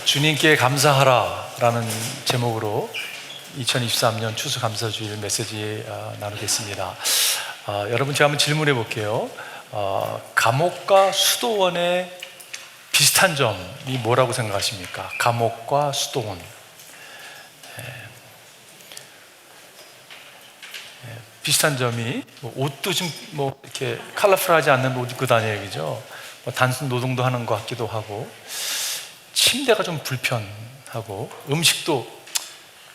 주님께 감사하라라는 제목으로 2023년 추수감사주일 메시지 나누겠습니다. 여러분, 제가 한번 질문해 볼게요. 감옥과 수도원의 비슷한 점이 뭐라고 생각하십니까? 감옥과 수도원. 비슷한 점이 옷도 좀 이렇게 컬러풀하지 않는 옷 입고 다니는 얘기죠. 단순 노동도 하는 것 같기도 하고, 침대가 좀 불편하고, 음식도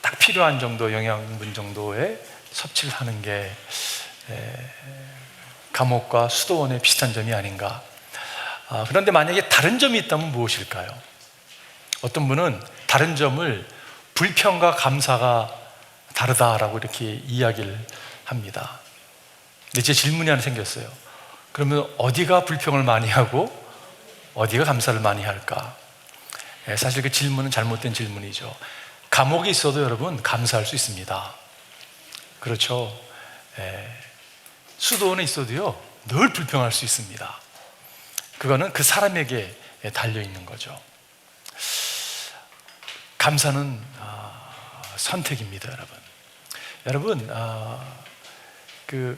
딱 필요한 정도 영양분 정도의 섭취를 하는 게 감옥과 수도원의 비슷한 점이 아닌가. 그런데 만약에 다른 점이 있다면 무엇일까요? 어떤 분은 다른 점을 불평과 감사가 다르다라고 이렇게 이야기를 합니다. 근데 제 질문이 하나 생겼어요. 그러면 어디가 불평을 많이 하고 어디가 감사를 많이 할까? 사실 그 질문은 잘못된 질문이죠. 감옥에 있어도 여러분 감사할 수 있습니다. 그렇죠? 수도원에 있어도요 늘 불평할 수 있습니다. 그거는 그 사람에게 달려있는 거죠. 감사는 선택입니다. 여러분, 그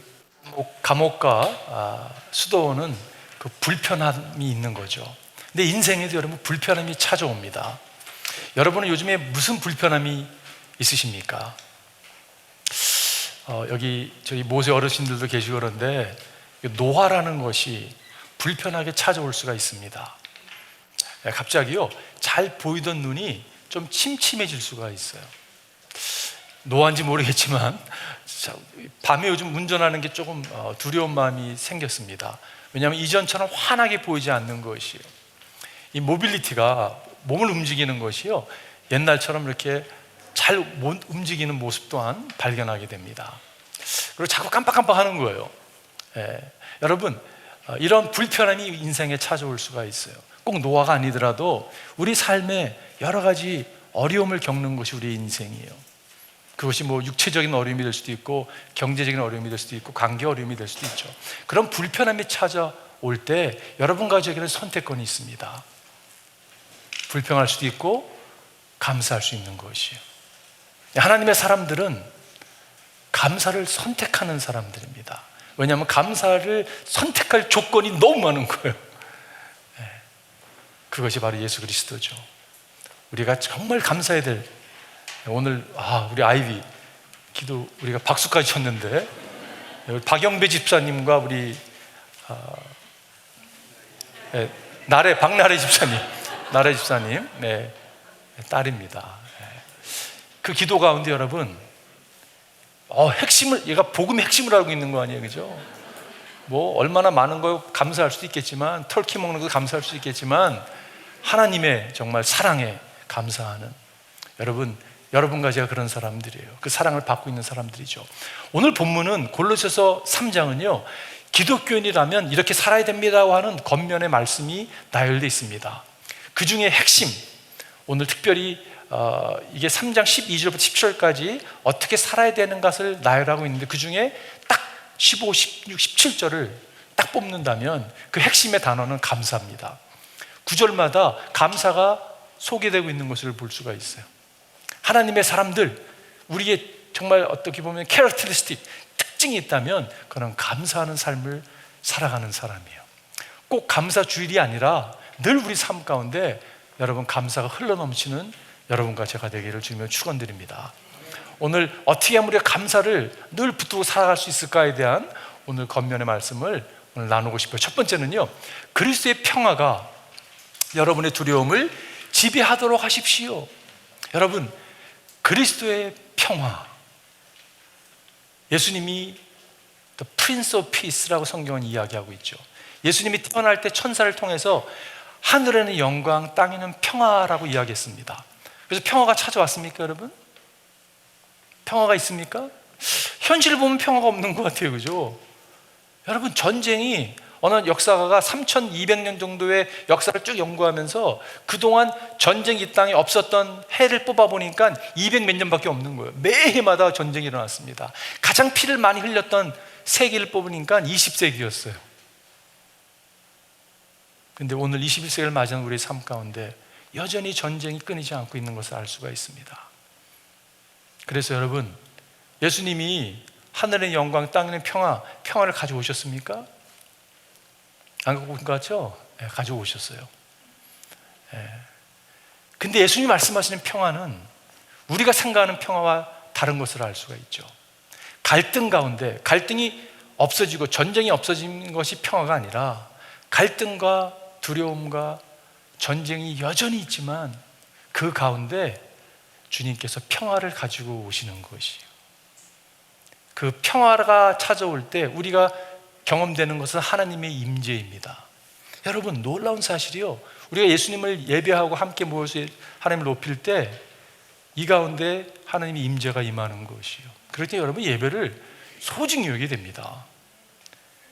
감옥과 수도원은 그 불편함이 있는 거죠. 근데 인생에도 여러분 불편함이 찾아옵니다. 여러분은 요즘에 무슨 불편함이 있으십니까? 여기 저희 모세 어르신들도 계시고 그런데 노화라는 것이 불편하게 찾아올 수가 있습니다. 갑자기요 잘 보이던 눈이 좀 침침해질 수가 있어요. 노화인지 모르겠지만 밤에 요즘 운전하는 게 조금 두려운 마음이 생겼습니다. 왜냐하면 이전처럼 환하게 보이지 않는 것이요, 이 모빌리티가 몸을 움직이는 것이요 옛날처럼 이렇게 잘 못 움직이는 모습 또한 발견하게 됩니다. 그리고 자꾸 깜빡깜빡하는 거예요. 여러분, 이런 불편함이 인생에 찾아올 수가 있어요. 꼭 노화가 아니더라도 우리 삶에 여러 가지 어려움을 겪는 것이 우리의 인생이에요. 그것이 육체적인 어려움이 될 수도 있고, 경제적인 어려움이 될 수도 있고, 관계 어려움이 될 수도 있죠. 그런 불편함이 찾아올 때 여러분과 저에게는 선택권이 있습니다. 불평할 수도 있고 감사할 수 있는 것이에요. 하나님의 사람들은 감사를 선택하는 사람들입니다. 왜냐하면 감사를 선택할 조건이 너무 많은 거예요. 그것이 바로 예수 그리스도죠. 우리가 정말 감사해야 될, 오늘 우리 아이비 기도 우리가 박수까지 쳤는데, 박영배 집사님과 우리 박나래 집사님 딸입니다. 그 기도 가운데 여러분 핵심을, 얘가 복음의 핵심을 알고 있는 거 아니에요, 그죠? 얼마나 많은 거 감사할 수도 있겠지만, 터키 먹는 거 감사할 수도 있겠지만, 하나님의 정말 사랑에 감사하는 여러분과 제가 그런 사람들이에요. 그 사랑을 받고 있는 사람들이죠. 오늘 본문은 골로새서 3장은요 기독교인이라면 이렇게 살아야 됩니다고 하는 겉면의 말씀이 나열되어 있습니다. 그 중에 핵심, 오늘 특별히 이게 3장 12절부터 17절까지 어떻게 살아야 되는 것을 나열하고 있는데, 그 중에 딱 15, 16, 17절을 딱 뽑는다면 그 핵심의 단어는 감사입니다. 구절마다 감사가 소개되고 있는 것을 볼 수가 있어요. 하나님의 사람들, 우리의 정말 어떻게 보면 캐릭터리스틱, 특징이 있다면 그건 감사하는 삶을 살아가는 사람이에요. 꼭 감사 주일이 아니라 늘 우리 삶 가운데 여러분 감사가 흘러넘치는 여러분과 제가 되기를 주님으로 축원드립니다. 오늘 어떻게 하면 우리가 감사를 늘 붙들고 살아갈 수 있을까에 대한 오늘 겉면의 말씀을 오늘 나누고 싶어요. 첫 번째는요, 그리스도의 평화가 여러분의 두려움을 지배하도록 하십시오. 여러분, 그리스도의 평화, 예수님이 The Prince of Peace라고 성경은 이야기하고 있죠. 예수님이 태어날 때 천사를 통해서 하늘에는 영광, 땅에는 평화라고 이야기했습니다. 그래서 평화가 찾아왔습니까, 여러분? 평화가 있습니까? 현실을 보면 평화가 없는 것 같아요, 그죠? 여러분, 전쟁이 어느 역사가가 3200년 정도의 역사를 쭉 연구하면서 그동안 전쟁이 이 땅에 없었던 해를 뽑아보니까 200 몇 년밖에 없는 거예요. 매해마다 전쟁이 일어났습니다. 가장 피를 많이 흘렸던 세기를 뽑으니까 20세기였어요. 근데 오늘 21세기를 맞이한 우리의 삶 가운데 여전히 전쟁이 끊이지 않고 있는 것을 알 수가 있습니다. 그래서 여러분, 예수님이 하늘의 영광, 땅의 평화를 가져오셨습니까? 안 갖고 온 것 같죠? 네, 가져오셨어요. 네. 근데 예수님이 말씀하시는 평화는 우리가 생각하는 평화와 다른 것을 알 수가 있죠. 갈등 가운데, 갈등이 없어지고 전쟁이 없어진 것이 평화가 아니라 갈등과 두려움과 전쟁이 여전히 있지만 그 가운데 주님께서 평화를 가지고 오시는 것이에요. 그 평화가 찾아올 때 우리가 경험되는 것은 하나님의 임재입니다. 여러분, 놀라운 사실이요, 우리가 예수님을 예배하고 함께 모여서 하나님을 높일 때 이 가운데 하나님의 임재가 임하는 것이요, 그럴 때 여러분 예배를 소중히 여기게 됩니다.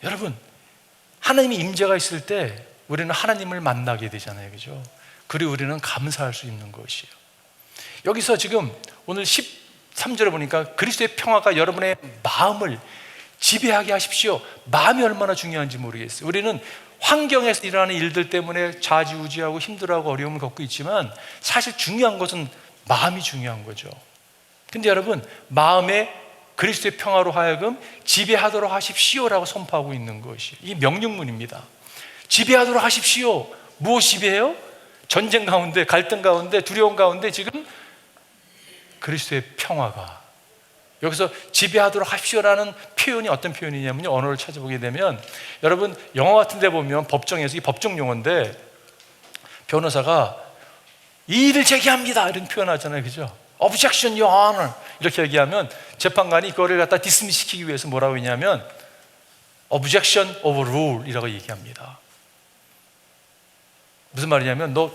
여러분, 하나님의 임재가 있을 때 우리는 하나님을 만나게 되잖아요, 그죠? 그리고 우리는 감사할 수 있는 것이에요. 여기서 지금 오늘 13절에 보니까 그리스도의 평화가 여러분의 마음을 지배하게 하십시오. 마음이 얼마나 중요한지 모르겠어요. 우리는 환경에서 일어나는 일들 때문에 좌지우지하고 힘들어하고 어려움을 겪고 있지만 사실 중요한 것은 마음이 중요한 거죠. 근데 여러분, 마음에 그리스도의 평화로 하여금 지배하도록 하십시오라고 선포하고 있는 것이 이 명령문입니다. 지배하도록 하십시오. 무엇 지배해요? 전쟁 가운데, 갈등 가운데, 두려움 가운데 지금 그리스도의 평화가, 여기서 지배하도록 하십시오라는 표현이 어떤 표현이냐면요, 언어를 찾아보게 되면 여러분 영화 같은 데 보면 법정에서, 이 법정 용어인데 변호사가 이 일을 제기합니다 이런 표현하잖아요, 그죠? Objection, Your Honor 이렇게 얘기하면 재판관이 그거를 갖다 디스미스 시키기 위해서 뭐라고 했냐면 Objection overrule 이라고 얘기합니다. 무슨 말이냐면 너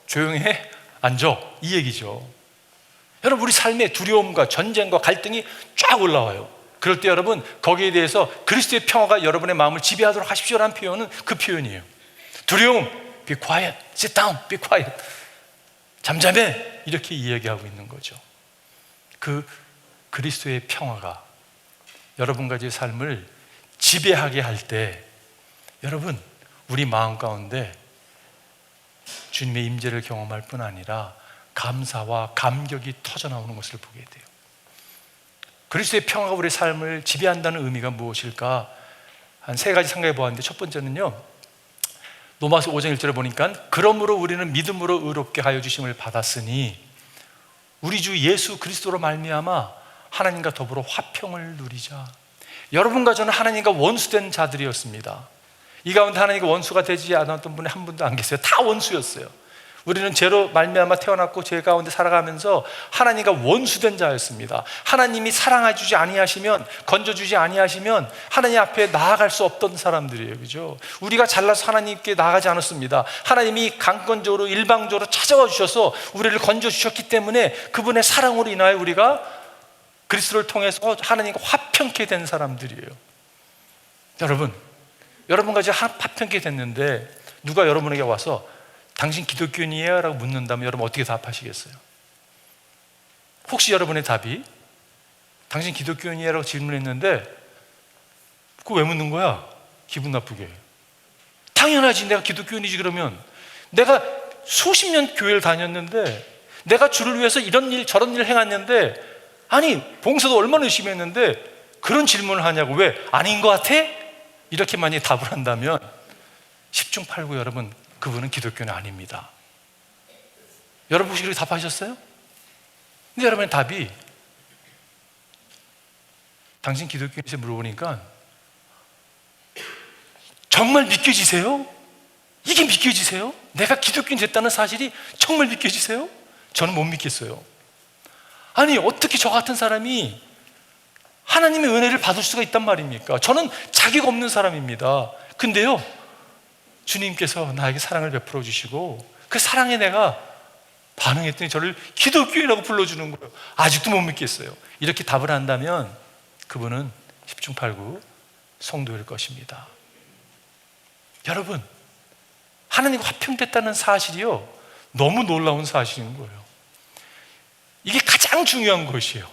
조용히 해, 앉아, 이 얘기죠. 여러분, 우리 삶에 두려움과 전쟁과 갈등이 쫙 올라와요. 그럴 때 여러분, 거기에 대해서 그리스도의 평화가 여러분의 마음을 지배하도록 하십시오라는 표현은 그 표현이에요. 두려움, be quiet, sit down, be quiet, 잠잠해, 이렇게 이야기하고 있는 거죠. 그 그리스도의 평화가 여러분과 제 삶을 지배하게 할 때 여러분, 우리 마음 가운데 주님의 임재를 경험할 뿐 아니라 감사와 감격이 터져나오는 것을 보게 돼요. 그리스도의 평화가 우리의 삶을 지배한다는 의미가 무엇일까? 한 세 가지 생각해 보았는데, 첫 번째는요, 로마서 5장 1절에 보니까 그러므로 우리는 믿음으로 의롭게 하여 주심을 받았으니 우리 주 예수 그리스도로 말미암아 하나님과 더불어 화평을 누리자. 여러분과 저는 하나님과 원수된 자들이었습니다. 이 가운데 하나님과 원수가 되지 않았던 분이 한 분도 안 계세요. 다 원수였어요. 우리는 죄로 말미암아 태어났고 죄 가운데 살아가면서 하나님과 원수된 자였습니다. 하나님이 사랑해주지 아니하시면, 건져주지 아니하시면 하나님 앞에 나아갈 수 없던 사람들이에요, 그죠? 우리가 잘나서 하나님께 나아가지 않았습니다. 하나님이 강권적으로 일방적으로 찾아와 주셔서 우리를 건져주셨기 때문에 그분의 사랑으로 인하여 우리가 그리스도를 통해서 하나님과 화평케 된 사람들이에요. 여러분과 이제 화평케 됐는데 누가 여러분에게 와서 당신 기독교인이에요? 라고 묻는다면 여러분 어떻게 답하시겠어요? 혹시 여러분의 답이 당신 기독교인이에요? 라고 질문했는데 그거 왜 묻는 거야? 기분 나쁘게. 당연하지, 내가 기독교인이지. 그러면 내가 수십 년 교회를 다녔는데, 내가 주를 위해서 이런 일 저런 일을 행했는데, 아니 봉사도 얼마나 열심히 했는데 그런 질문을 하냐고. 왜 아닌 것 같아? 이렇게 만약에 답을 한다면 10중 8구 여러분, 그분은 기독교는 아닙니다. 여러분 혹시 그렇게 답하셨어요? 근데 여러분의 답이 당신 기독교인에서 물어보니까 정말 믿겨지세요? 이게 믿겨지세요? 내가 기독교인 됐다는 사실이 정말 믿겨지세요? 저는 못 믿겠어요. 아니 어떻게 저 같은 사람이 하나님의 은혜를 받을 수가 있단 말입니까? 저는 자격 없는 사람입니다. 근데요, 주님께서 나에게 사랑을 베풀어 주시고 그 사랑에 내가 반응했더니 저를 기독교인이라고 불러주는 거예요. 아직도 못 믿겠어요. 이렇게 답을 한다면 그분은 10중 8구 성도일 것입니다. 여러분, 하나님과 화평됐다는 사실이요, 너무 놀라운 사실인 거예요. 이게 가장 중요한 것이에요.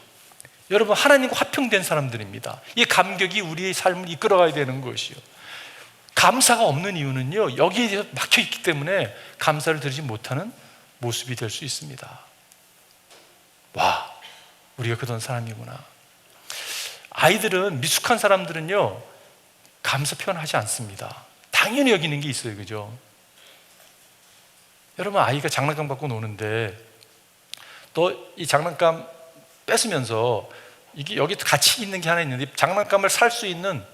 여러분, 하나님과 화평된 사람들입니다. 이 감격이 우리의 삶을 이끌어가야 되는 것이요. 감사가 없는 이유는요, 여기에 대해서 막혀있기 때문에 감사를 드리지 못하는 모습이 될 수 있습니다. 와, 우리가 그런 사람이구나. 아이들은, 미숙한 사람들은요, 감사 표현하지 않습니다. 당연히 여기는 게 있어요, 그죠? 여러분, 아이가 장난감 갖고 노는데 또 이 장난감 뺏으면서 이게 여기 같이 있는 게 하나 있는데, 장난감을 살 수 있는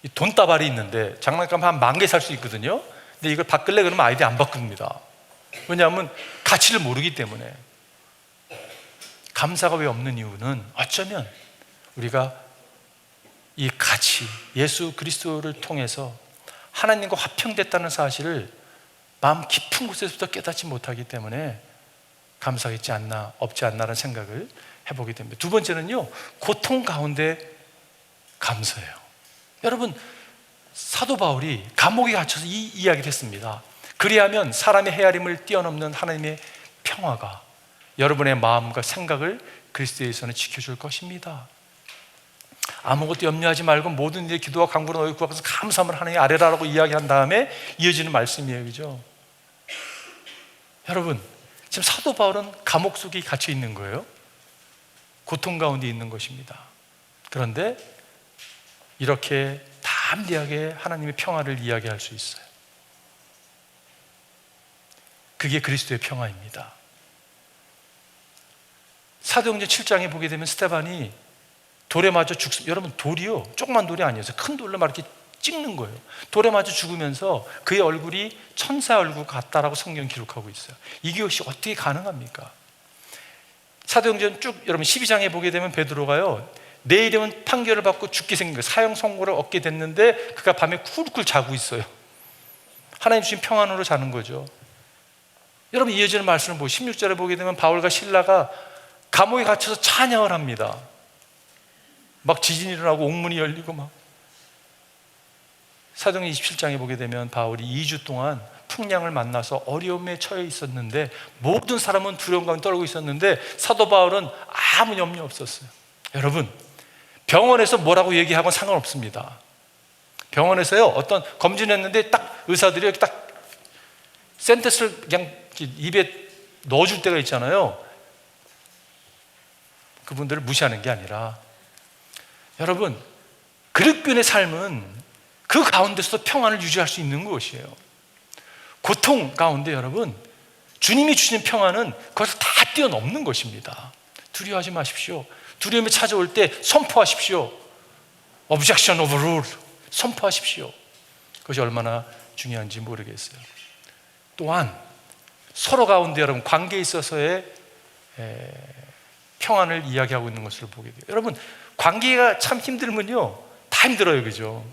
이 돈다발이 있는데 장난감 한 10,000개 살 수 있거든요. 근데 이걸 바꿀래 그러면 아이들이 안 바꿉니다. 왜냐하면 가치를 모르기 때문에. 감사가 왜 없는 이유는 어쩌면 우리가 이 가치, 예수 그리스도를 통해서 하나님과 화평됐다는 사실을 마음 깊은 곳에서부터 깨닫지 못하기 때문에 감사가 있지 않나, 없지 않나라는 생각을 해보게 됩니다. 두 번째는요, 고통 가운데 감사해요. 여러분, 사도 바울이 감옥에 갇혀서 이 이야기를 했습니다. 그리하면 사람의 헤아림을 뛰어넘는 하나님의 평화가 여러분의 마음과 생각을 그리스도에서는 지켜줄 것입니다. 아무것도 염려하지 말고 모든 일에 기도와 간구로 너희 구하면서 감사함을 하나님의 아뢰라라고 이야기한 다음에 이어지는 말씀이에요, 그죠? 여러분, 지금 사도 바울은 감옥 속에 갇혀 있는 거예요. 고통 가운데 있는 것입니다. 그런데 이렇게 담대하게 하나님의 평화를 이야기할 수 있어요. 그게 그리스도의 평화입니다. 사도행전 7장에 보게 되면 스데반이 돌에 맞아 죽습니다. 여러분, 돌이요, 조그만 돌이 아니어서 큰 돌로 막 이렇게 찍는 거예요. 돌에 맞아 죽으면서 그의 얼굴이 천사 얼굴 같다라고 성경 기록하고 있어요. 이것이 어떻게 가능합니까? 사도행전 쭉 여러분 12장에 보게 되면 베드로가요, 내 이름은 판결을 받고 죽게 생긴 거예요. 사형 선고를 얻게 됐는데 그가 밤에 쿨쿨 자고 있어요. 하나님 주신 평안으로 자는 거죠. 여러분, 이어지는 말씀을 보고 16절에 보게 되면 바울과 실라가 감옥에 갇혀서 찬양을 합니다. 막 지진이 일어나고 옥문이 열리고 막. 사도행전 27장에 보게 되면 바울이 2주 동안 풍랑을 만나서 어려움에 처해 있었는데 모든 사람은 두려움 가운데 떨고 있었는데 사도 바울은 아무 염려 없었어요. 여러분, 병원에서 뭐라고 얘기하고는 상관없습니다. 병원에서요, 어떤 검진했는데 딱 의사들이 딱 센테스를 그냥 입에 넣어줄 때가 있잖아요. 그분들을 무시하는 게 아니라, 여러분, 그리스도인의 삶은 그 가운데서도 평안을 유지할 수 있는 것이에요. 고통 가운데 여러분, 주님이 주신 평안은 그것을 다 뛰어넘는 것입니다. 두려워하지 마십시오. 두려움이 찾아올 때 선포하십시오. Objection overruled. 선포하십시오. 그것이 얼마나 중요한지 모르겠어요. 또한 서로 가운데 여러분 관계에 있어서의 평안을 이야기하고 있는 것을 보게 돼요. 여러분, 관계가 참 힘들면요, 다 힘들어요, 그죠?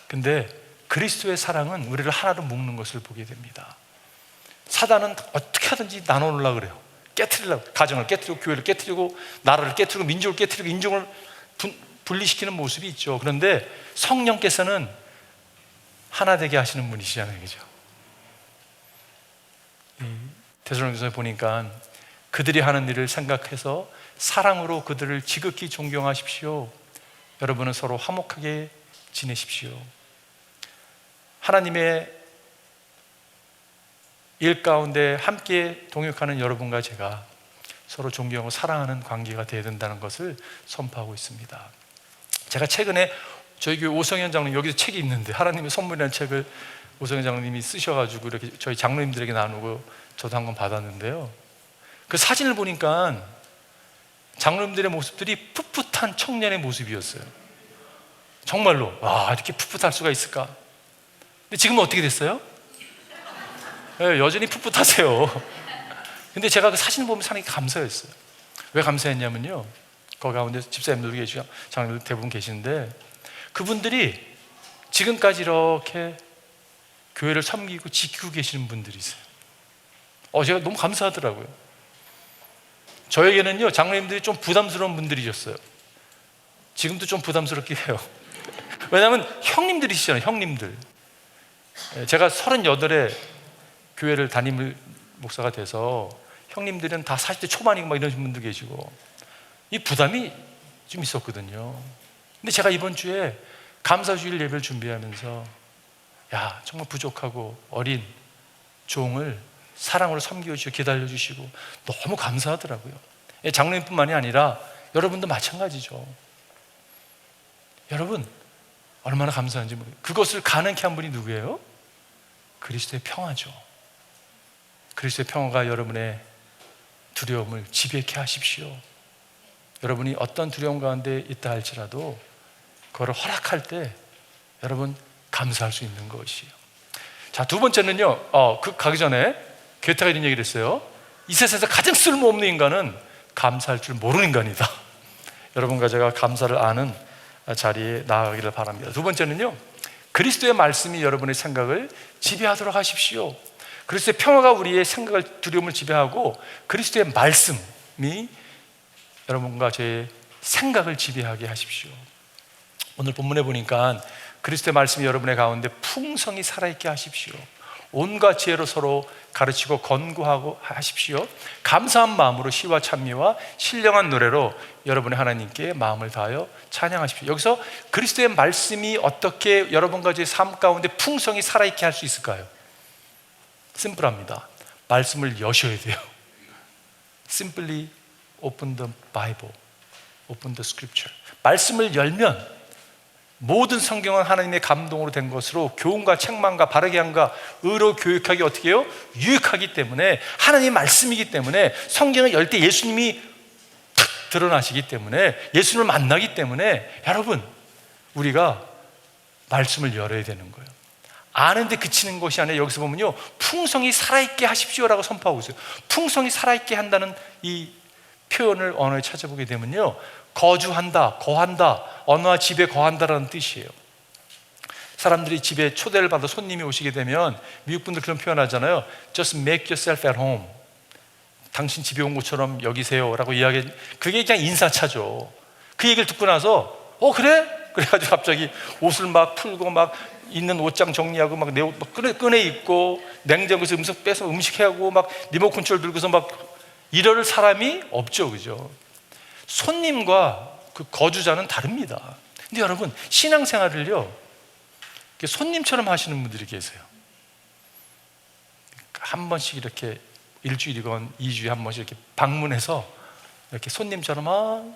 근데 그리스도의 사랑은 우리를 하나로 묶는 것을 보게 됩니다. 사단은 어떻게 하든지 나눠놓으려고 그래요. 깨트리려고, 가정을 깨트리고 교회를 깨트리고 나라를 깨트리고 민족을 깨트리고 인종을 분리시키는 모습이 있죠. 그런데 성령께서는 하나 되게 하시는 분이시잖아요, 그죠? 데살로니가서에 보니까 그들이 하는 일을 생각해서 사랑으로 그들을 지극히 존경하십시오. 여러분은 서로 화목하게 지내십시오. 하나님의 일 가운데 함께 동역하는 여러분과 제가 서로 존경하고 사랑하는 관계가 되어야 된다는 것을 선포하고 있습니다. 제가 최근에 저희 교회 오성현 장로님, 여기서 책이 있는데 하나님의 선물이라는 책을 오성현 장로님이 쓰셔가지고 이렇게 저희 장로님들에게 나누고 저도 한 권 받았는데요, 그 사진을 보니까 장로님들의 모습들이 풋풋한 청년의 모습이었어요. 정말로 와, 이렇게 풋풋할 수가 있을까? 근데 지금은 어떻게 됐어요? 네, 여전히 풋풋하세요. 근데 제가 그 사진 보면서 상당히 감사했어요. 왜 감사했냐면요, 거기 가운데 집사님들도 계시고 장로님들 대부분 계시는데 그분들이 지금까지 이렇게 교회를 섬기고 지키고 계시는 분들이 있어요. 제가 너무 감사하더라고요. 저에게는요, 장로님들이 좀 부담스러운 분들이셨어요. 지금도 좀 부담스럽긴 해요. 왜냐하면 형님들이시잖아요, 형님들. 제가 38에 교회를 담임 목사가 돼서 형님들은 다 40대 초반이고 막 이런 분들 계시고 이 부담이 좀 있었거든요. 근데 제가 이번 주에 감사주일 예배를 준비하면서 야, 정말 부족하고 어린 종을 사랑으로 섬겨주시고 기다려주시고 너무 감사하더라고요. 장로님뿐만이 아니라 여러분도 마찬가지죠. 여러분 얼마나 감사한지 모르겠어요. 그것을 가능케 한 분이 누구예요? 그리스도의 평화죠. 그리스도의 평화가 여러분의 두려움을 지배케 하십시오. 여러분이 어떤 두려움 가운데 있다 할지라도 그거를 허락할 때 여러분 감사할 수 있는 것이에요. 자, 두 번째는요, 가기 전에 괴테가 이런 얘기를 했어요. 이 세상에서 가장 쓸모없는 인간은 감사할 줄 모르는 인간이다. 여러분과 제가 감사를 아는 자리에 나아가기를 바랍니다. 두 번째는요, 그리스도의 말씀이 여러분의 생각을 지배하도록 하십시오. 그리스도의 평화가 우리의 생각을, 두려움을 지배하고 그리스도의 말씀이 여러분과 제 생각을 지배하게 하십시오. 오늘 본문에 보니까 그리스도의 말씀이 여러분의 가운데 풍성히 살아있게 하십시오. 온갖 지혜로 서로 가르치고 권고하고 하십시오. 감사한 마음으로 시와 찬미와 신령한 노래로 여러분의 하나님께 마음을 다하여 찬양하십시오. 여기서 그리스도의 말씀이 어떻게 여러분과 제 삶 가운데 풍성히 살아있게 할 수 있을까요? 심플합니다. 말씀을 여셔야 돼요. Simply open the Bible, open the Scripture. 말씀을 열면 모든 성경은 하나님의 감동으로 된 것으로 교훈과 책망과 바르게 함과 의로 교육하기 어떻게 해요? 유익하기 때문에, 하나님의 말씀이기 때문에, 성경을 열 때 예수님이 탁 드러나시기 때문에, 예수님을 만나기 때문에 여러분 우리가 말씀을 열어야 되는 거예요. 아는데 그치는 것이 아니라 여기서 보면요, 풍성히 살아있게 하십시오라고 선포하고 있어요. 풍성히 살아있게 한다는 이 표현을 언어에 찾아보게 되면요, 거주한다, 거한다, 언어와 집에 거한다라는 뜻이에요. 사람들이 집에 초대를 받아 손님이 오시게 되면 미국 분들 그런 표현하잖아요. Just make yourself at home. 당신 집에 온 것처럼 여기세요 라고 이야기. 그게 그냥 인사차죠. 그 얘기를 듣고 나서 그래? 그래가지고 갑자기 옷을 막 풀고 막 있는 옷장 정리하고 막 내 옷 꺼내 입고 냉장고에서 음식 빼서 음식하고 막 리모컨 들고서 막 이럴 사람이 없죠, 그죠? 손님과 그 거주자는 다릅니다. 근데 여러분 신앙생활을요 손님처럼 하시는 분들이 계세요. 한 번씩 이렇게 일주일이건 2주에 한 번씩 이렇게 방문해서 이렇게 손님처럼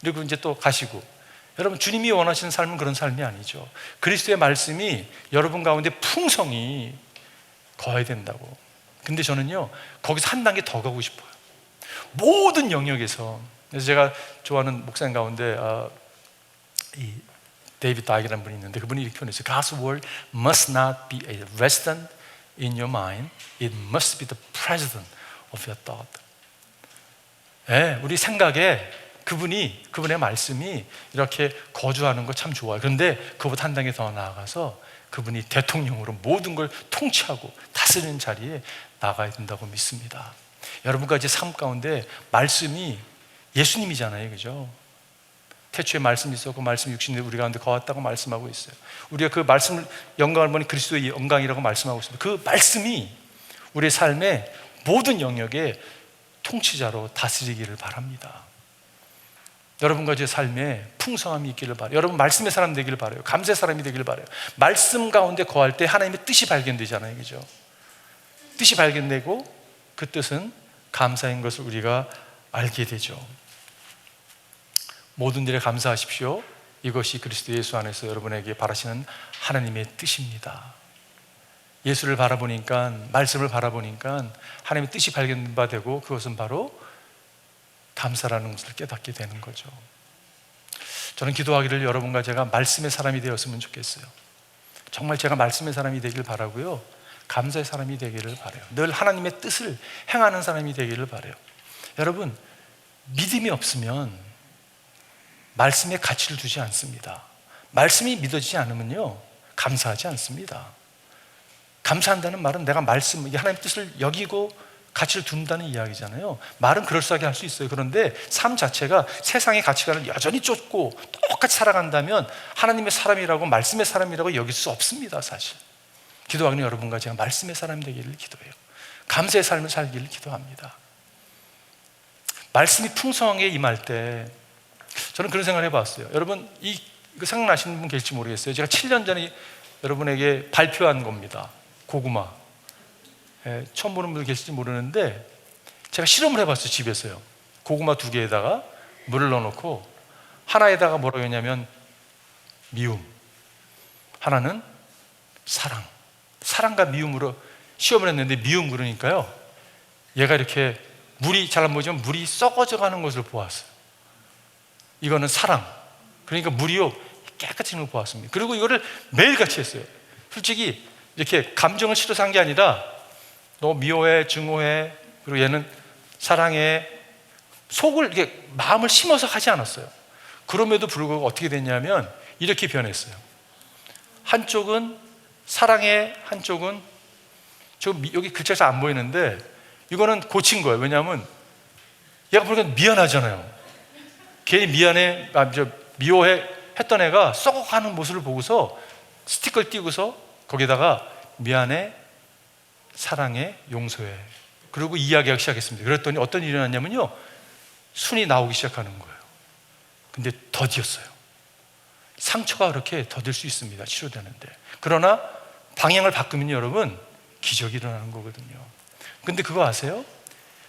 그리고 이제 또 가시고. 여러분 주님이 원하시는 삶은 그런 삶이 아니죠. 그리스도의 말씀이 여러분 가운데 풍성히 거해야 된다고. 근데 저는요 거기서 한 단계 더 가고 싶어요. 모든 영역에서. 그래서 제가 좋아하는 목사님 가운데 이 데이비드 다이라는 분이 있는데 그분이 이렇게 표현했어요. God's word must not be a resident in your mind. It must be the president of your thought. 네, 우리 생각에 그분의 말씀이 이렇게 거주하는 거 참 좋아요. 그런데 그보다 한 단계 더 나아가서 그분이 대통령으로 모든 걸 통치하고 다스리는 자리에 나가야 된다고 믿습니다. 여러분과 제 삶 가운데 말씀이 예수님이잖아요, 그죠? 태초에 말씀이 있었고 말씀이 육신이 우리 가운데 거했다고 말씀하고 있어요. 우리가 그 말씀을 영광을 보니 그리스도의 영광이라고 말씀하고 있습니다. 그 말씀이 우리의 삶의 모든 영역에 통치자로 다스리기를 바랍니다. 여러분과 제 삶에 풍성함이 있기를 바라요. 여러분 말씀의 사람 되기를 바라요. 감사의 사람이 되기를 바라요. 말씀 가운데 거할 때 하나님의 뜻이 발견되잖아요, 그죠? 뜻이 발견되고 그 뜻은 감사인 것을 우리가 알게 되죠. 모든 일에 감사하십시오. 이것이 그리스도 예수 안에서 여러분에게 바라시는 하나님의 뜻입니다. 예수를 바라보니까, 말씀을 바라보니까 하나님의 뜻이 발견된 바 되고 그것은 바로 감사라는 것을 깨닫게 되는 거죠. 저는 기도하기를 여러분과 제가 말씀의 사람이 되었으면 좋겠어요. 정말 제가 말씀의 사람이 되길 바라고요, 감사의 사람이 되기를 바라요. 늘 하나님의 뜻을 행하는 사람이 되기를 바라요. 여러분 믿음이 없으면 말씀에 가치를 두지 않습니다. 말씀이 믿어지지 않으면요 감사하지 않습니다. 감사한다는 말은 내가 말씀, 하나님의 뜻을 여기고 가치를 둔다는 이야기잖아요. 말은 그럴싸하게 할 수 있어요. 그런데 삶 자체가 세상의 가치관을 여전히 쫓고 똑같이 살아간다면 하나님의 사람이라고, 말씀의 사람이라고 여길 수 없습니다. 사실 기도하기는 여러분과 제가 말씀의 사람이 되기를 기도해요. 감사의 삶을 살기를 기도합니다. 말씀이 풍성하게 임할 때 저는 그런 생각을 해봤어요. 여러분 이거 생각나시는 분 계실지 모르겠어요. 제가 7년 전에 여러분에게 발표한 겁니다. 고구마. 처음 보는 분들 계실지 모르는데 제가 실험을 해봤어요. 집에서요. 고구마 2개에다가 물을 넣어놓고 하나에다가 뭐라고 했냐면 미움, 하나는 사랑과 미움으로 시험을 했는데 미움 그러니까요, 얘가 이렇게 물이 잘 안 보이지만 물이 썩어져 가는 것을 보았어요. 이거는 사랑, 그러니까 물이요 깨끗해지는 걸 보았습니다. 그리고 이거를 매일같이 했어요. 솔직히 이렇게 감정을 실어서 한 게 아니라 너 미워해, 증오해, 그리고 얘는 사랑해, 속을 이렇게 마음을 심어서 하지 않았어요. 그럼에도 불구하고 어떻게 됐냐면 이렇게 변했어요. 한쪽은 사랑해, 한쪽은 여기 글자가 안 보이는데 이거는 고친 거예요. 왜냐하면 얘가 보니까 미안하잖아요. 괜히 미안해, 미워해 했던 애가 썩어가는 모습을 보고서 스티커를 띄고서 거기다가 미안해, 사랑해, 용서해, 그리고 이야기하기 시작했습니다. 그랬더니 어떤 일이 일어났냐면요, 순이 나오기 시작하는 거예요. 근데 더디었어요. 상처가 그렇게 더딜 수 있습니다. 치료되는데. 그러나 방향을 바꾸면 여러분 기적이 일어나는 거거든요. 근데 그거 아세요?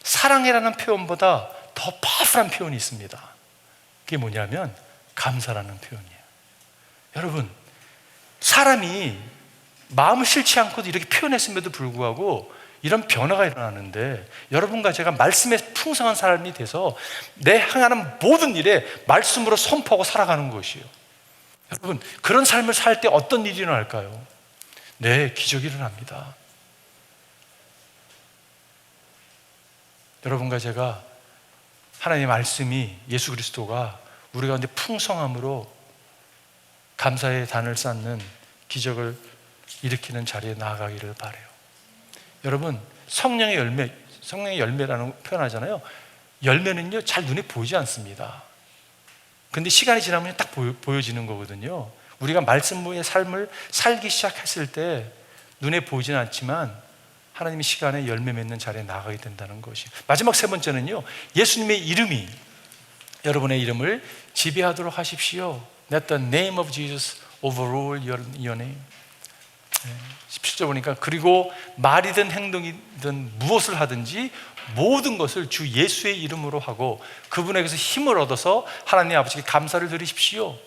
사랑해라는 표현보다 더 파워풀한 표현이 있습니다. 그게 뭐냐면 감사라는 표현이에요. 여러분, 사람이 마음을 싫지 않고도 이렇게 표현했음에도 불구하고 이런 변화가 일어나는데, 여러분과 제가 말씀에 풍성한 사람이 돼서 내 행하는 모든 일에 말씀으로 선포하고 살아가는 것이에요. 여러분, 그런 삶을 살 때 어떤 일이 일어날까요? 네, 기적이 일어납니다. 여러분과 제가 하나님의 말씀이, 예수 그리스도가 우리 가운데 풍성함으로 감사의 단을 쌓는 기적을 일으키는 자리에 나아가기를 바라요. 여러분, 성령의 열매라는 표현하잖아요. 열매는요 잘 눈에 보이지 않습니다. 근데 시간이 지나면 딱 보여지는 거거든요. 우리가 말씀의 삶을 살기 시작했을 때 눈에 보이지는 않지만 하나님의 시간에 열매 맺는 자리에 나가게 된다는 것이. 마지막 3번째는요, 예수님의 이름이 여러분의 이름을 지배하도록 하십시오. Let the name of Jesus overrule your name. 17절 보니까 그리고 말이든 행동이든 무엇을 하든지 모든 것을 주 예수의 이름으로 하고 그분에게서 힘을 얻어서 하나님 아버지께 감사를 드리십시오.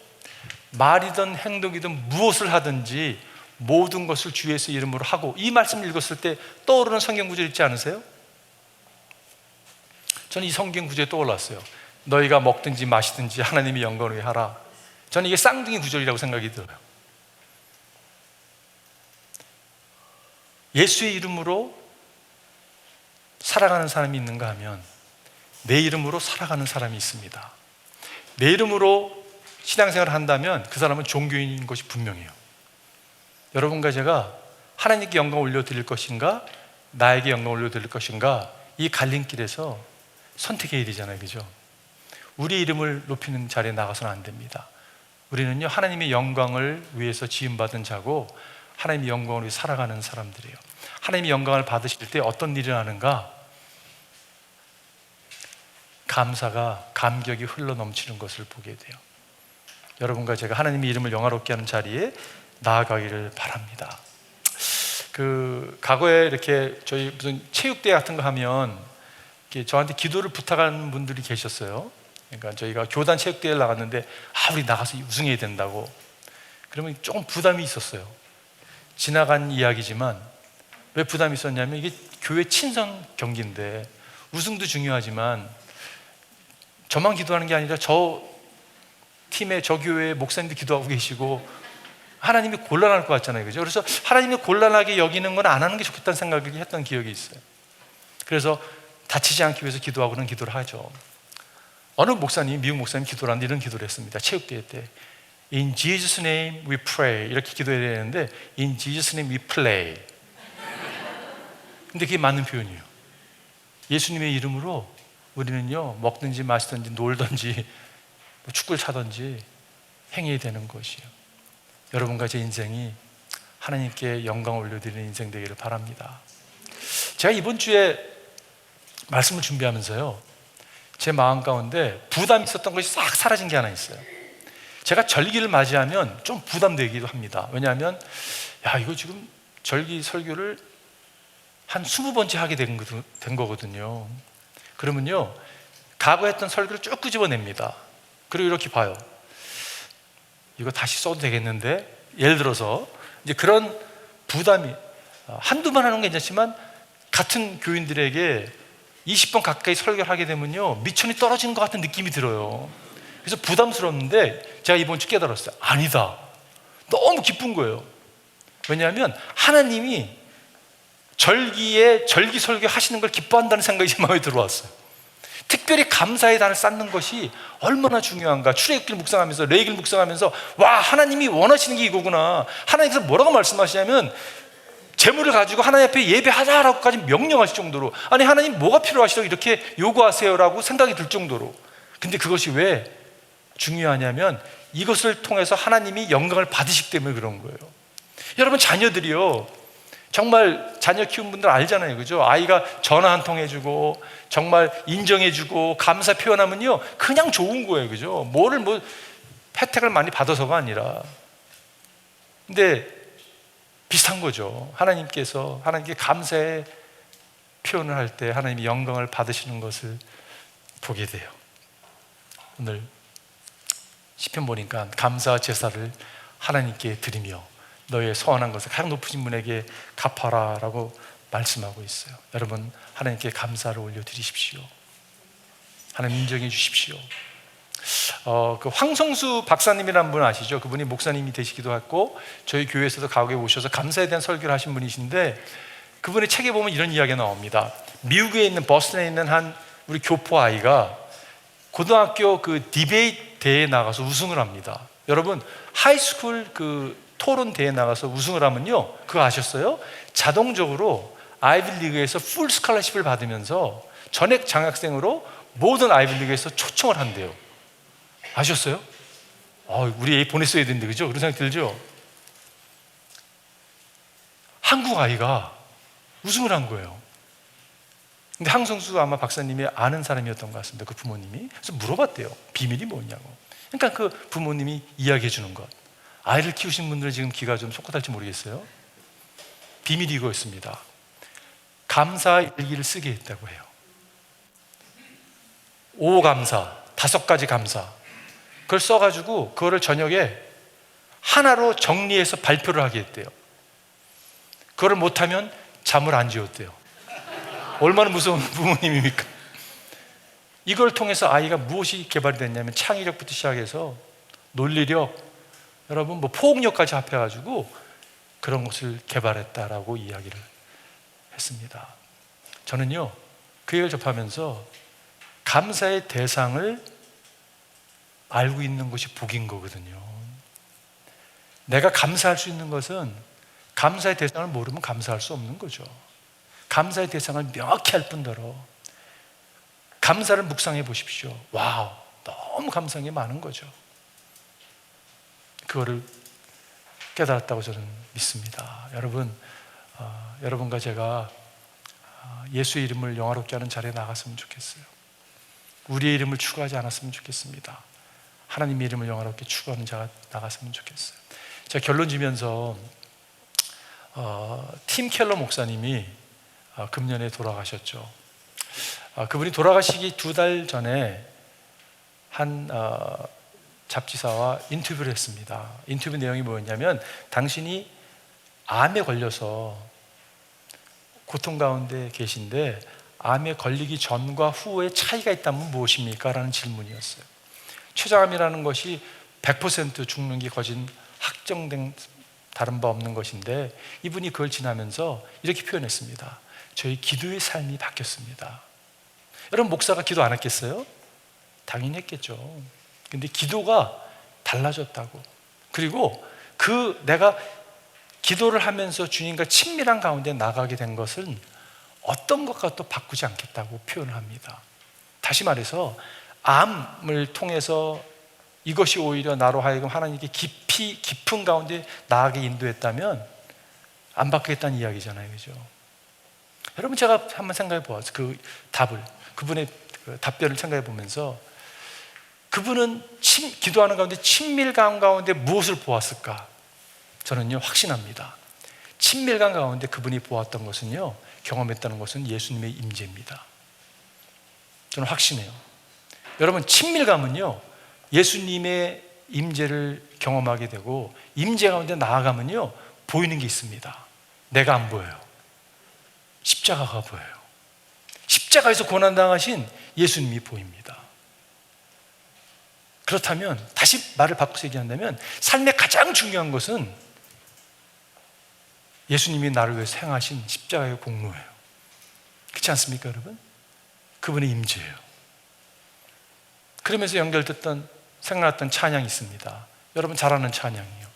말이든 행동이든 무엇을 하든지 모든 것을 주 예수의 이름으로 하고, 이 말씀을 읽었을 때 떠오르는 성경 구절 있지 않으세요? 저는 이 성경 구절이 떠올랐어요. 너희가 먹든지 마시든지 하나님의 영광을 위해 하라. 저는 이게 쌍둥이 구절이라고 생각이 들어요. 예수의 이름으로 살아가는 사람이 있는가 하면 내 이름으로 살아가는 사람이 있습니다. 내 이름으로 신앙생활을 한다면 그 사람은 종교인인 것이 분명해요. 여러분과 제가 하나님께 영광 올려드릴 것인가, 나에게 영광 올려드릴 것인가, 이 갈림길에서 선택해야 되잖아요, 그죠? 우리 이름을 높이는 자리에 나가서는 안 됩니다. 우리는요 하나님의 영광을 위해서 지음받은 자고 하나님의 영광을 위해 살아가는 사람들이에요. 하나님의 영광을 받으실 때 어떤 일이 일어나는가? 감사가, 감격이 흘러 넘치는 것을 보게 돼요. 여러분과 제가 하나님의 이름을 영화롭게 하는 자리에 나아가기를 바랍니다. 과거에 이렇게 저희 무슨 체육대회 같은 거 하면 이렇게 저한테 기도를 부탁하는 분들이 계셨어요. 그러니까 저희가 교단 체육대회를 나갔는데 우리 나가서 우승해야 된다고. 그러면 조금 부담이 있었어요. 지나간 이야기지만 왜 부담이 있었냐면 이게 교회 친선 경기인데 우승도 중요하지만 저만 기도하는 게 아니라 저 팀의 저 교회의 목사님도 기도하고 계시고 하나님이 곤란할 것 같잖아요, 그죠? 그래서 하나님이 곤란하게 여기는 건 안 하는 게 좋겠다는 생각을 했던 기억이 있어요. 그래서 다치지 않기 위해서 기도하고는 기도를 하죠. 어느 목사님, 미국 목사님 기도를 하는데 이런 기도를 했습니다. 체육대회 때 In Jesus' name we pray 이렇게 기도해야 되는데 In Jesus' name we play. 근데 그게 맞는 표현이에요. 예수님의 이름으로 우리는요 먹든지 마시든지 놀든지 축구를 차든지 행해야 되는 것이에요. 여러분과 제 인생이 하나님께 영광을 올려드리는 인생 되기를 바랍니다. 제가 이번 주에 말씀을 준비하면서요 제 마음 가운데 부담이 있었던 것이 싹 사라진 게 하나 있어요. 제가 절기를 맞이하면 좀 부담되기도 합니다. 왜냐하면 이거 지금 절기 설교를 한 20번째 하게 된 거거든요. 그러면요, 과거 했던 설교를 쭉 끄집어냅니다. 그리고 이렇게 봐요. 이거 다시 써도 되겠는데? 예를 들어서 이제 그런 부담이 한두 번 하는 건 괜찮지만 같은 교인들에게 20번 가까이 설교를 하게 되면요, 미천이 떨어지는 것 같은 느낌이 들어요. 그래서 부담스러웠는데 제가 이번 주 깨달았어요. 아니다. 너무 기쁜 거예요. 왜냐하면 하나님이 절기에 절기 설교 하시는 걸 기뻐한다는 생각이 제 마음에 들어왔어요. 특별히 감사의 단을 쌓는 것이 얼마나 중요한가. 출애굽기를 묵상하면서, 레위기를 묵상하면서, 와, 하나님이 원하시는 게 이거구나. 하나님께서 뭐라고 말씀하시냐면 재물을 가지고 하나님 앞에 예배하자라고까지 명령하실 정도로, 아니 하나님 뭐가 필요하시다고 이렇게 요구하세요라고 생각이 들 정도로. 근데 그것이 왜 중요하냐면 이것을 통해서 하나님이 영광을 받으시기 때문에 그런 거예요. 여러분, 자녀들이요, 정말 자녀 키운 분들 알잖아요, 그죠? 아이가 전화 한 통 해주고 정말 인정해주고 감사 표현하면요, 그냥 좋은 거예요, 그죠? 뭐를 혜택을 많이 받아서가 아니라. 근데 비슷한 거죠. 하나님께 감사의 표현을 할 때 하나님이 영광을 받으시는 것을 보게 돼요. 오늘 시편 보니까 감사 제사를 하나님께 드리며 너의 서원한 것을 가장 높으신 분에게 갚아라 라고 말씀하고 있어요. 여러분, 하나님께 감사를 올려드리십시오. 하나님 인정해 주십시오. 그 황성수 박사님이라는 분 아시죠? 그분이 목사님이 되시기도 했고 저희 교회에서도 가옥에 오셔서 감사에 대한 설교를 하신 분이신데, 그분의 책에 보면 이런 이야기가 나옵니다. 미국에 있는 버스턴에 있는 한 우리 교포 아이가 고등학교 그 디베이트 대회에 나가서 우승을 합니다. 여러분, 하이스쿨 그 토론 대회에 나가서 우승을 하면요, 그거 아셨어요? 자동적으로 아이비리그에서 풀 스칼러십을 받으면서 전액 장학생으로 모든 아이비리그에서 초청을 한대요. 아셨어요? 우리 애 보냈어야 되는데, 그죠? 그런 생각 들죠? 한국 아이가 우승을 한 거예요. 근데 황성수 아마 박사님이 아는 사람이었던 것 같습니다. 그 부모님이. 그래서 물어봤대요. 비밀이 뭐냐고. 그러니까 그 부모님이 이야기해 주는 것. 아이를 키우신 분들은 지금 귀가 좀 솟긋할지 모르겠어요. 비밀이 이거였습니다. 감사 일기를 쓰게 했다고 해요. 5감사, 5가지 감사. 그걸 써가지고 그거를 저녁에 하나로 정리해서 발표를 하게 했대요. 그거를 못하면 잠을 안 지웠대요. 얼마나 무서운 부모님입니까? 이걸 통해서 아이가 무엇이 개발이 됐냐면 창의력부터 시작해서 논리력, 여러분 포용력까지 합해가지고 그런 것을 개발했다라고 이야기를 했습니다. 저는요, 그 얘기를 접하면서 감사의 대상을 알고 있는 것이 복인 거거든요. 내가 감사할 수 있는 것은 감사의 대상을 모르면 감사할 수 없는 거죠. 감사의 대상을 명확히 할 뿐더러 감사를 묵상해 보십시오. 와우, 너무 감사한 게 많은 거죠. 그거를 깨달았다고 저는 믿습니다. 여러분, 여러분과 제가 예수의 이름을 영화롭게 하는 자리에 나갔으면 좋겠어요. 우리의 이름을 추구하지 않았으면 좋겠습니다. 하나님의 이름을 영화롭게 추구하는 자가 나갔으면 좋겠어요. 제가 결론 지면서 팀 켈러 목사님이 금년에 돌아가셨죠. 그분이 돌아가시기 2달 전에 한 잡지사와 인터뷰를 했습니다. 인터뷰 내용이 뭐였냐면, 당신이 암에 걸려서 고통 가운데 계신데 암에 걸리기 전과 후의 차이가 있다면 무엇입니까? 라는 질문이었어요. 췌장암이라는 것이 100% 죽는 게 거진 확정된 다른 바 없는 것인데, 이분이 그걸 지나면서 이렇게 표현했습니다. 저희 기도의 삶이 바뀌었습니다. 여러분, 목사가 기도 안 했겠어요? 당연히 했겠죠. 근데 기도가 달라졌다고. 그리고 내가 기도를 하면서 주님과 친밀한 가운데 나가게 된 것은 어떤 것과 또 바꾸지 않겠다고 표현을 합니다. 다시 말해서 암을 통해서 이것이 오히려 나로 하여금 하나님께 깊은 가운데 나아가게 인도했다면 안 바꾸겠다는 이야기잖아요, 그죠? 여러분, 제가 한번 생각해 보았어요. 그 답을, 그분의 그 답변을 생각해 보면서, 그분은 기도하는 가운데 친밀감 가운데 무엇을 보았을까? 저는요, 확신합니다. 친밀감 가운데 그분이 보았던 것은요, 경험했다는 것은 예수님의 임재입니다. 저는 확신해요. 여러분, 친밀감은요, 예수님의 임재를 경험하게 되고 임재 가운데 나아가면요, 보이는 게 있습니다. 내가 안 보여요. 십자가가 보여요. 십자가에서 고난당하신 예수님이 보입니다. 그렇다면 다시 말을 바꿔서 얘기한다면 삶의 가장 중요한 것은 예수님이 나를 위해서 행하신 십자가의 공로예요. 그렇지 않습니까, 여러분? 그분의 임재예요. 그러면서 연결됐던, 생각났던 찬양이 있습니다. 여러분 잘 아는 찬양이요,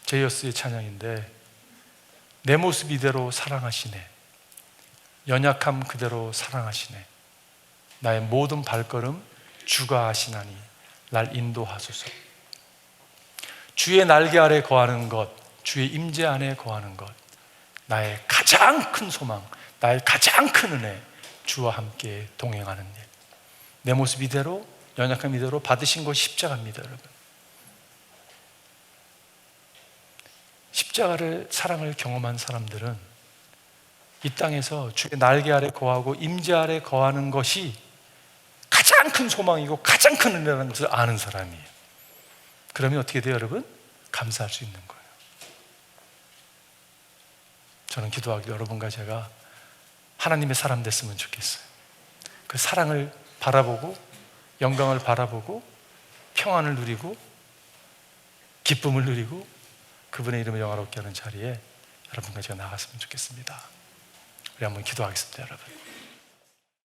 제이어스의 찬양인데, 내 모습 이대로 사랑하시네, 연약함 그대로 사랑하시네, 나의 모든 발걸음 주가 아시나니 날 인도하소서. 주의 날개 아래 거하는 것, 주의 임재 안에 거하는 것, 나의 가장 큰 소망, 나의 가장 큰 은혜, 주와 함께 동행하는 일. 내 모습 이대로, 연약함 이대로 받으신 것이 십자가입니다, 여러분. 십자가를, 사랑을 경험한 사람들은 이 땅에서 주의 날개 아래 거하고 임재 아래 거하는 것이 가장 큰 소망이고 가장 큰 은혜라는 것을 아는 사람이에요. 그러면 어떻게 돼요, 여러분? 감사할 수 있는 거예요. 저는 기도하기로 여러분과 제가 하나님의 사람 됐으면 좋겠어요. 그 사랑을 바라보고, 영광을 바라보고, 평안을 누리고, 기쁨을 누리고, 그분의 이름을 영화롭게 하는 자리에 여러분과 제가 나갔으면 좋겠습니다. 우리 한번 기도하겠습니다, 여러분.